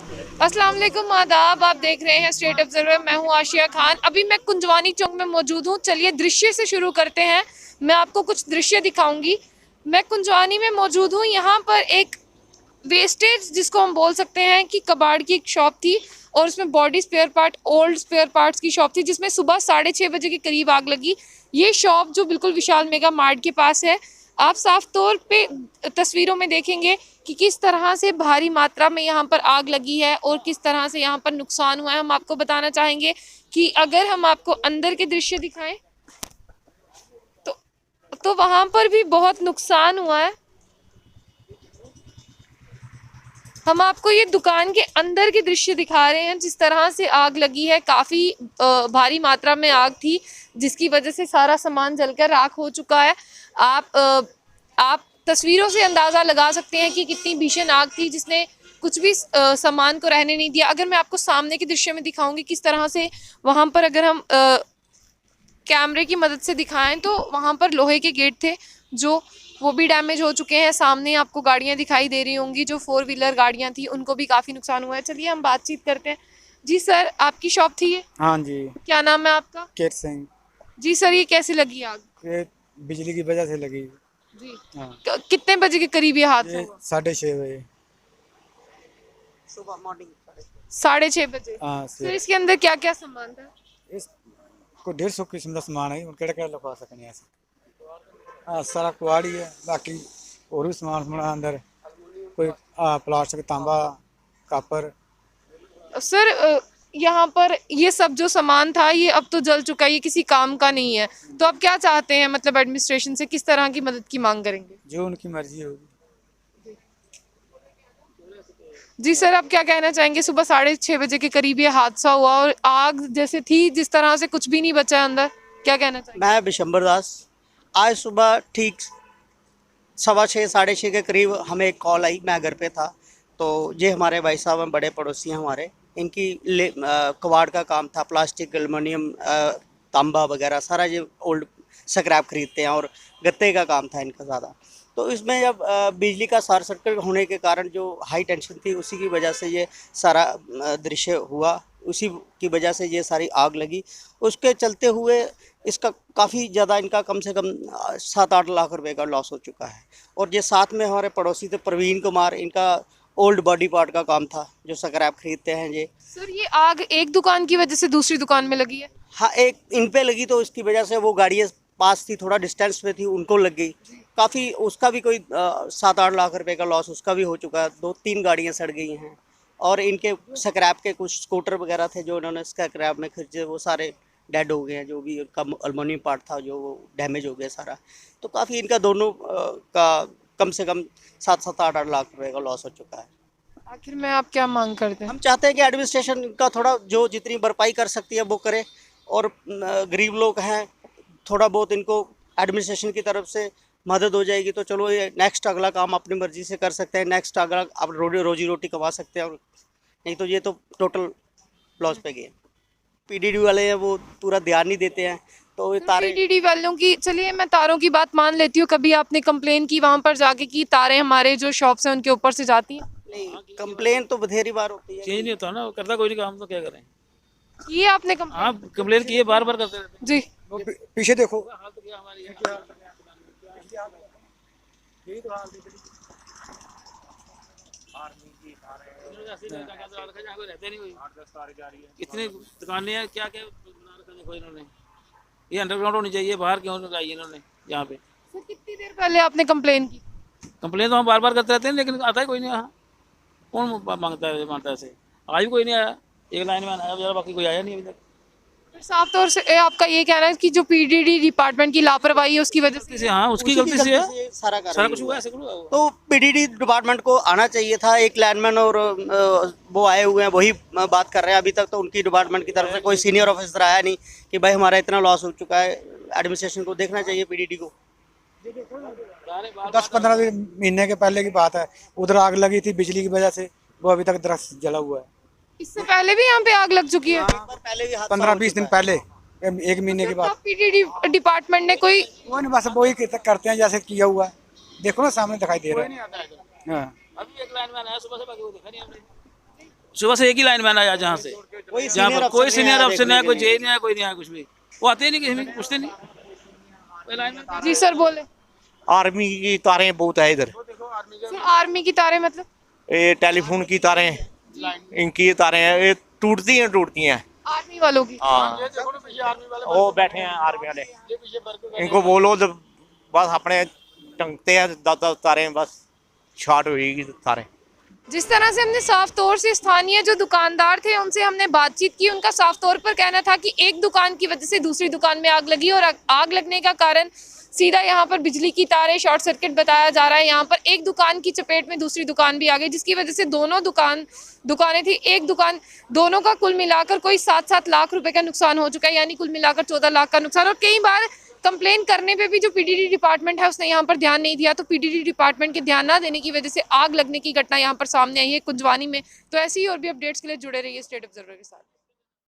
अस्सलाम वालेकुम, आदाब। आप देख रहे हैं स्टेट ऑब्जर्वर। मैं हूं आशिया खान। अभी मैं कुंजवानी चौक में मौजूद हूं। चलिए दृश्य से शुरू करते हैं। मैं आपको कुछ दृश्य दिखाऊंगी। मैं कुंजवानी में मौजूद हूं। यहाँ पर एक वेस्टेज, जिसको हम बोल सकते हैं कि कबाड़ की एक शॉप थी, और उसमें body spare part, old spare parts की शॉप थी, जिसमें सुबह 6:30 बजे के करीब आग लगी। ये शॉप जो बिल्कुल विशाल मेगा मार्ट के पास है, आप साफ तौर पे तस्वीरों में देखेंगे कि किस तरह से भारी मात्रा में यहाँ पर आग लगी है और किस तरह से यहाँ पर नुकसान हुआ है। हम आपको बताना चाहेंगे कि अगर हम आपको अंदर के दृश्य दिखाएं तो वहाँ पर भी बहुत नुकसान हुआ है। हम आपको ये दुकान के अंदर के दृश्य दिखा रहे हैं, जिस तरह से आग लगी है। काफ़ी भारी मात्रा में आग थी, जिसकी वजह से सारा सामान जलकर राख हो चुका है। आप तस्वीरों से अंदाज़ा लगा सकते हैं कि कितनी भीषण आग थी, जिसने कुछ भी सामान को रहने नहीं दिया। अगर मैं आपको सामने के दृश्य में दिखाऊंगी किस तरह से वहाँ पर, अगर हम कैमरे की मदद से दिखाएं तो वहाँ पर लोहे के गेट थे जो वो भी डैमेज हो चुके हैं। सामने आपको गाड़ियाँ दिखाई दे रही होंगी, जो 4 व्हीलर गाड़ियाँ थी, उनको भी काफ़ी नुकसान हुआ है। चलिए हम बातचीत करते हैं। जी सर, आपकी शॉप थी ये? हाँ जी। क्या नाम है आपका? केर सिंह। जी सर, ये कैसे लगी आग? ये बिजली की वजह से लगी। जी। हाँ, कितने बजे के करीब ये हादसा ये हुआ? 6:30 बजे। 6:30 बजे। हाँ सर, सर, इसके अंदर क्या क्या सामान था? इस को 150 किस्म का समान है, केड़ा केड़ा लिखवा सकने ऐसे। हाँ, सारा कुआड़ी है, बाकी और भी समान समान अंदर, कोई प्लास्टिक, तांबा, कापर। सर, यहाँ पर ये सब जो सामान था, ये अब तो जल चुका है, ये किसी काम का नहीं है। तो आप क्या चाहते हैं, मतलब एडमिनिस्ट्रेशन से किस तरह की मदद की मांग करेंगे? जो उनकी मर्जी होगी। जी सर, आप क्या कहना चाहेंगे? सुबह 6:30 बजे के करीब ये हादसा हुआ और आग जैसे थी, जिस तरह से कुछ भी नहीं बचा अंदर। क्या कहना चाहेंगे? मैं बिशंबर दास। आज सुबह ठीक 6:15 6:30 के करीब हमें एक कॉल आई। मैं घर पे था, तो ये हमारे भाई साहब हैं, बड़े पड़ोसी हैं हमारे। इनकी कबाड़ का काम था, प्लास्टिक, एलुमिनियम, तांबा वगैरह सारा ये ओल्ड स्क्रैप खरीदते हैं, और गत्ते का काम था इनका ज़्यादा। तो इसमें जब बिजली का शॉर्ट सर्किट होने के कारण जो हाई टेंशन थी, उसी की वजह से ये सारा दृश्य हुआ, उसी की वजह से ये सारी आग लगी। उसके चलते हुए इसका काफ़ी ज़्यादा, इनका कम से कम 7-8 लाख रुपए का लॉस हो चुका है। और ये साथ में हमारे पड़ोसी थे प्रवीण कुमार, इनका ओल्ड बॉडी पार्ट का काम था, जो स्क्रैप खरीदते हैं ये। सर, ये आग एक दुकान की वजह से दूसरी दुकान में लगी है? हाँ, एक इन पे लगी, तो इसकी वजह से वो गाड़ियाँ पास थी, थोड़ा डिस्टेंस पे थी, उनको लग गई काफ़ी। उसका भी कोई 7-8 लाख रुपए का लॉस उसका भी हो चुका है। 2-3 गाड़ियाँ सड़ गई हैं। और इनके स्क्रैप के कुछ स्कूटर वगैरह थे जो इन्होंने स्क्रैप में खरीदे, वो सारे डेड हो गए हैं। जो भी उनका अल्मोनियम पार्ट था, जो वो डैमेज हो गया सारा। तो काफ़ी इनका दोनों का कम से कम 7-7 8-8 लाख रुपए का लॉस हो चुका है। आखिर में आप क्या मांग करते हैं? हम चाहते हैं कि एडमिनिस्ट्रेशन का थोड़ा जो जितनी भरपाई कर सकती है वो करे, और गरीब लोग हैं, थोड़ा बहुत इनको एडमिनिस्ट्रेशन की तरफ से मदद हो जाएगी तो चलो, ये नेक्स्ट अगला काम अपनी मर्जी से कर सकते हैं, नेक्स्ट अगला आप रोजी रोटी कमा सकते हैं। और नहीं तो ये तो टोटल लॉस पे गए। पीडीडी वाले हैं, वो पूरा ध्यान नहीं देते हैं, तो ये तारे। पीडीडी वालों की, चलिए मैं तारों की बात मान लेती हूँ। कभी आपने कंप्लेन की वहां पर जाके कि तारें हमारे जो शॉप्स हैं उनके ऊपर से जाती हैं? नहीं, कंप्लेन तो बथेरी बार होती है। चेंज नहीं होता ना, वो करता कोई नहीं काम, तो क्या करें। ये आपने कंप्लेन? आप कंप्लेन किए, बार बार करते रहते जी। वो पीछे देखो। हैं। हाल तो क्या हमारी है। रहते नहीं कोई। इतनी दुकानें हैं, क्या क्या बना रखा देखो इन्होंने। ये अंडरग्राउंड होनी चाहिए, बाहर क्यों लगाई इन्होंने यहाँ पे। सर, कितनी देर पहले आपने कंप्लेन की? कंप्लेन तो हम बार बार करते रहते हैं, लेकिन आता है कोई नहीं यहाँ। कौन मांगता है, मानता है ऐसे। आज भी कोई नहीं आया। एक लाइन में आया बेचारा, बाकी कोई आया नहीं अभी तक। फिर साफ तौर से आपका ये कहना है कि जो पीडीडी डिपार्टमेंट की लापरवाही है उसकी वजह से? हाँ, उसकी उसी की गलती से है। ये सारा सारा कारण कुछ हुआ हुआ है। ऐसे हुआ। तो पीडीडी डिपार्टमेंट को आना चाहिए था, एक लाइनमैन, और वो आए हुए हैं, वही बात कर रहे हैं। अभी तक तो उनकी डिपार्टमेंट की तरफ से कोई सीनियर ऑफिसर आया नहीं कि भाई हमारा इतना लॉस हो चुका है। एडमिनिस्ट्रेशन को देखना चाहिए, पीडीडी को। 10-15 महीने के पहले की बात है, उधर आग लगी थी बिजली की वजह से, वो अभी तक दरख्त जला हुआ है। इससे पहले भी यहाँ पे आग लग चुकी है? एक बार पहले भी हादसा हो 15-20 चुका दिन है। पहले, 1 महीने के बाद। पीडीडी डिपार्टमेंट ने कोई? वो नहीं, बस वही करते हैं जैसे किया हुआ है। देखो ना, सामने दिखाई दे रहा है। हाँ, अभी एक लाइन में आया सुबह से, बाकी वो देखा नहीं हमने। सुबह से एक ही लाइनमैन आया जहाँ से, जहाँ पर कोई सीनियर अफसर नहीं आया, कोई जे नहीं आया, कोई नहीं आया, कुछ भी वो आते ही नहीं, किसी में पूछते नहीं कोई लाइनमैन। जी सर बोले। आर्मी की तारें बहुत है इधर, सर आर्मी की तारें मतलब? ये टेलीफोन की तारें, इनकी ये तारें हैं, ये टूटती हैं। आर्मी वालों की। हाँ वो बैठे हैं आर्मी वाले, इनको बोलो तो बस अपने टंगते हैं दादा तारें, बस शॉर्ट हुई तारें। जिस तरह से हमने साफ तौर से स्थानीय जो दुकानदार थे उनसे हमने बातचीत की, उनका साफ तौर पर कहना था कि एक दुकान की वजह से दूसरी दुकान में आग लगी और आग लगने का कारण सीधा यहाँ पर बिजली की तारें शॉर्ट सर्किट बताया जा रहा है। यहाँ पर एक दुकान की चपेट में दूसरी दुकान भी आ गई, जिसकी वजह से दोनों दुकानें थी, एक दुकान, दोनों का कुल मिलाकर कोई 7-7 लाख रुपए का नुकसान हो चुका है, यानी कुल मिलाकर 14 लाख का नुकसान। और कई बार कंप्लेन करने पे भी जो पीडीडी डिपार्टमेंट है उसने यहाँ पर ध्यान नहीं दिया, तो पीडीडी डिपार्टमेंट के ध्यान ना देने की वजह से आग लगने की घटना यहाँ पर सामने आई है कुंजवानी में। तो ऐसी ही और भी अपडेट्स के लिए जुड़े रहिए स्टेट ऑब्जर्वर के साथ।